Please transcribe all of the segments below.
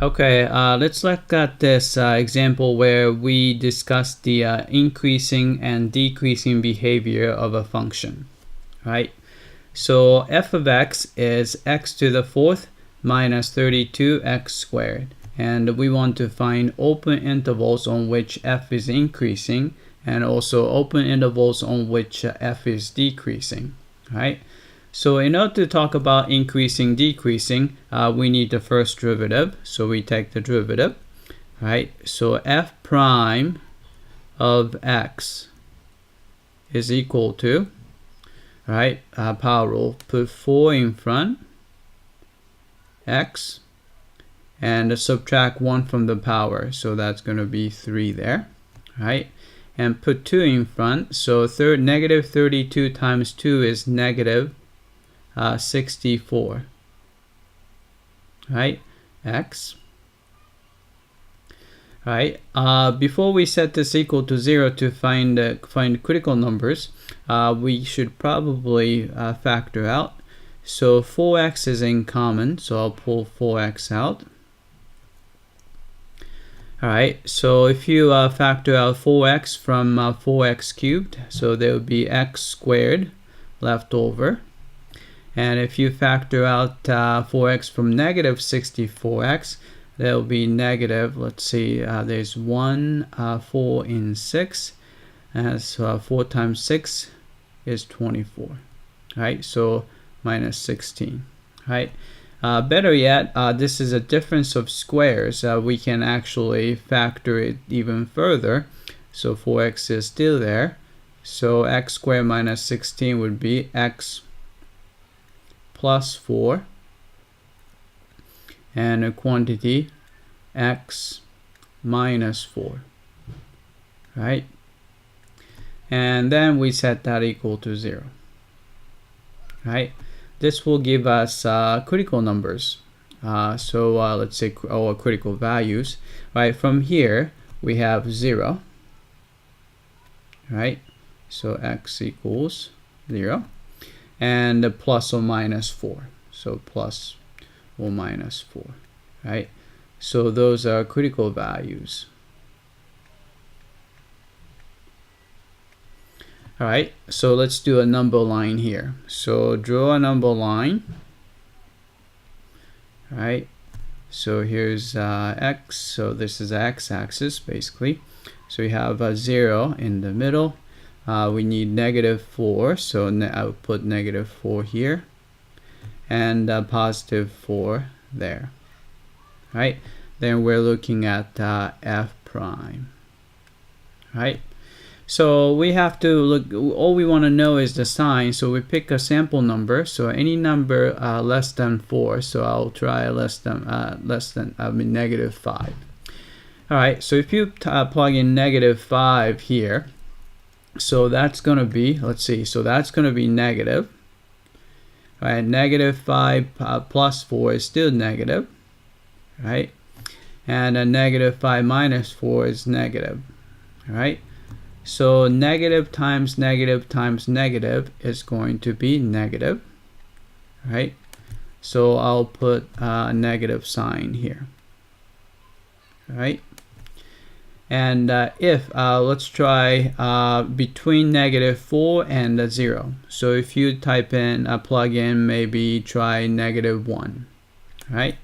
Okay, let's look at this example where we discuss the increasing and decreasing behavior of a function, right? So f of x is x to the fourth minus 32x squared. And we want to find open intervals on which f is increasing and also open intervals on which f is decreasing, right? So in order to talk about increasing, decreasing, we need the first derivative. So we take the derivative, right? So f prime of x is equal to, right, power rule, put 4 in front, x, and subtract 1 from the power. So that's going to be 3 there, right? And put 2 in front. So negative 32 times 2 is negative 64, right? X, right? Before we set this equal to 0 to find critical numbers, we should probably factor out. So 4x is in common, so I'll pull 4x out. Alright, so if you factor out 4x from 4x cubed, so there would be x squared left over. And if you factor out 4x from negative 64x, there will be negative, let's see, there's 1, 4 in 6, and so 4 times 6 is 24, right? So minus 16, right? Better yet, this is a difference of squares. We can actually factor it even further. So 4x is still there. So x squared minus 16 would be x plus 4 and a quantity x minus 4, right? And then we set that equal to 0, right? This will give us critical numbers. So let's say our critical values, right? From here we have 0, right? So x equals 0. And plus or minus 4, so plus or minus 4, right? So those are critical values. All right, so let's do a number line here. So draw a number line, right? So here's x, so this is x-axis basically. So we have a 0 in the middle. We need negative 4, so I will put negative 4 here, and positive 4 there, right? Then we're looking at f prime, right? So we have to look, all we want to know is the sign, so we pick a sample number, so any number less than 4, so I'll try negative 5. All right, so if you plug in negative 5 here, so that's going to be, let's see, so that's going to be negative, right? Negative 5 plus 4 is still negative, right? And a negative 5 minus 4 is negative, right? So negative times negative times negative is going to be negative, right? So I'll put a negative sign here, right? And if, let's try between negative 4 and 0. So if you type in, plug in, maybe try negative 1, right?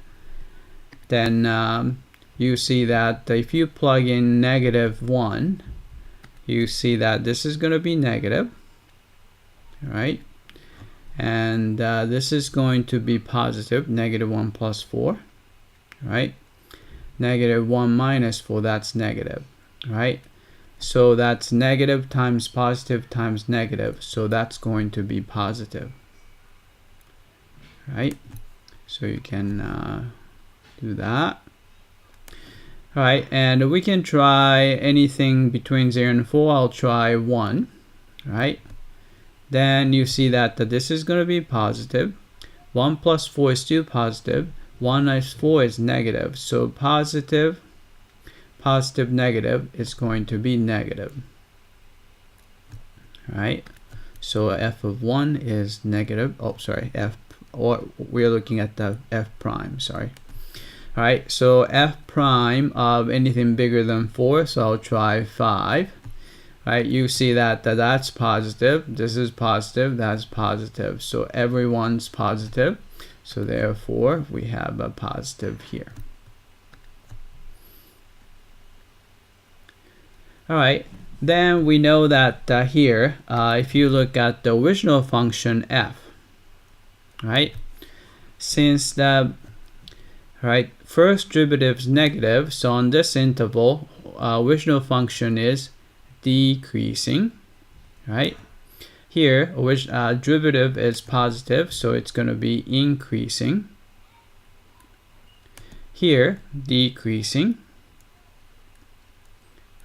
Then you see that if you plug in negative 1, you see that this is going to be negative, right? And this is going to be positive, negative 1 plus 4, right? Negative 1 minus 4, that's negative, right? So that's negative times positive times negative, so that's going to be positive, right? So you can do that. All right, and we can try anything between 0 and 4. I'll try 1, right? Then you see that this is going to be positive. 1 plus 4 is still positive. 1 minus 4 is negative. So positive, positive, negative is going to be negative. Right? So f of 1 is negative. Oh, sorry, f, or we're looking at the f prime, sorry. Right, so f prime of anything bigger than 4, so I'll try 5. Right, you see that that's positive, this is positive, that's positive, so everyone's positive, so therefore we have a positive here. Alright, then we know that here, if you look at the original function f, right, since the first derivative is negative, so on this interval, original function is decreasing, right? Here, which derivative is positive, so it's going to be increasing. Here, decreasing.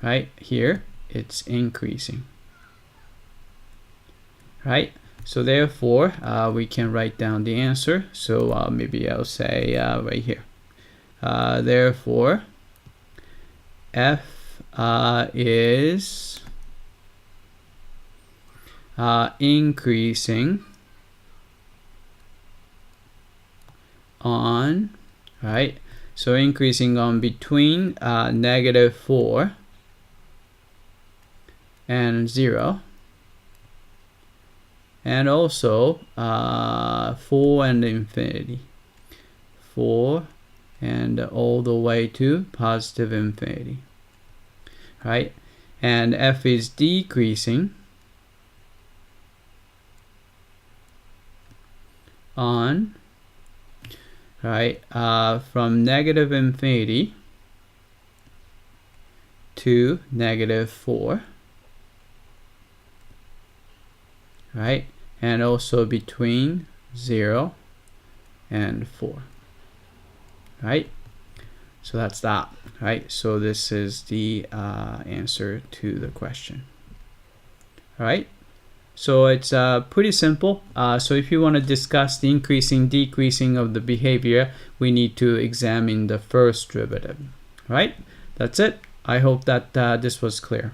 Right? Here, it's increasing. Right? So therefore, we can write down the answer. So maybe I'll say right here. Therefore, f is increasing on, right? So increasing on between -4 and 0. And also 4 and infinity. 4 and all the way to positive infinity. Right? And f is decreasing on, right, from negative infinity to -4. Right? And also between 0 and 4. Right? So that's that. Right? So this is the answer to the question. Alright? So it's pretty simple. So if you want to discuss the increasing, decreasing of the behavior, we need to examine the first derivative. Right? That's it. I hope that this was clear.